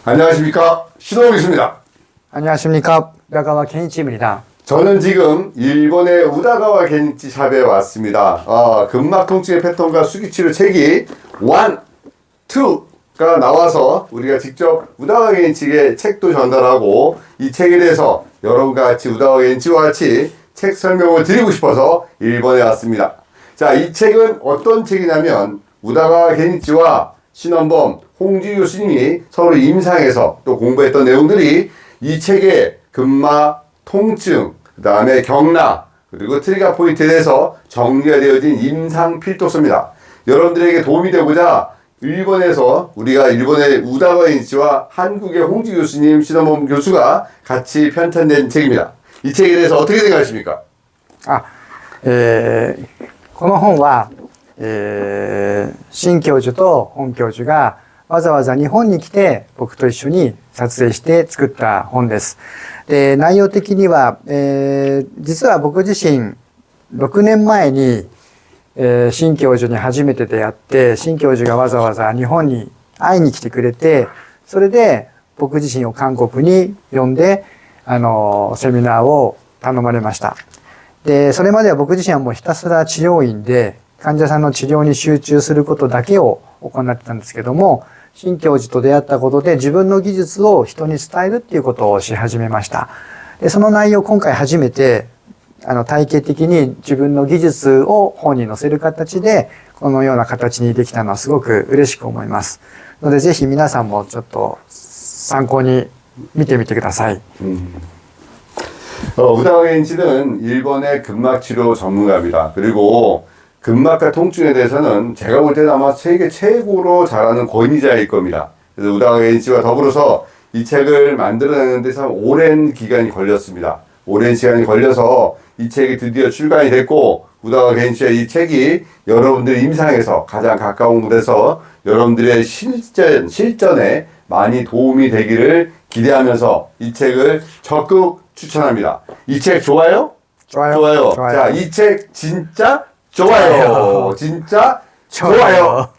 안녕하십니까, 신호국입니다. 안녕하십니까, 우다가와 켄이치입니다. 저는 지금 일본의 우다가와 겐치 샵에 왔습니다. 근막 통증의 패턴과 수기치료 책이 1, 2가 나와서 우리가 직접 우다가 겐치에게 책도 전달하고 이 책에 대해서 여러분과 같이 우다가 겐치와 같이 책 설명을 드리고 싶어서 일본에 왔습니다. 자, 이 책은 어떤 책이냐면 우다가 겐치와 신원범, 홍지유 스님이 서로 임상에서 또 공부했던 내용들이 이 책의 근막 통증, 그 다음에 경락, 그리고 트리거 포인트에 대해서 정리가 되어진 임상 필독서입니다. 여러분들에게 도움이 되고자 일본에서 우리가 일본의 우다가 겐치와 한국의 홍지유 스님, 신원범 교수가 같이 편찬된 책입니다. 이 책에 대해서 어떻게 생각하십니까? この本は、新教授と本教授がわざわざ日本に来て僕と一緒に撮影して作った本です。で、内容的には、実は僕自身6年前に、新教授に初めて出会って、新教授がわざわざ日本に会いに来てくれて、それで僕自身を韓国に呼んで、セミナーを頼まれました。で、それまでは僕自身はもうひたすら治療院で患者さんの治療に集中することだけを行ってたんですけども、新教授と出会ったことで自分の技術を人に伝えるっていうことをし始めました。で、その内容を今回初めて体系的に自分の技術を本に載せる形でこのような形にできたのはすごく嬉しく思います。のでぜひ皆さんもちょっと参考に見てみてください。우다가 겐치는 일본의 근막 치료 전문가입니다. 그리고 근막과 통증에 대해서는 제가 볼 때는 아마 세계 최고로 잘하는 권위자일 겁니다. 그래서 우다가 겐치와 더불어서 이 책을 만들어내는 데 참 오랜 기간이 걸렸습니다. 오랜 시간이 걸려서 이 책이 드디어 출간이 됐고, 우다가 겐치의 이 책이 여러분들 임상에서 가장 가까운 곳에서 여러분들의 실전에 많이 도움이 되기를 기대하면서 이 책을 적극 추천합니다. 이 책 좋아요? 좋아요. 자, 이 책 진짜 좋아요. 진짜 좋아요.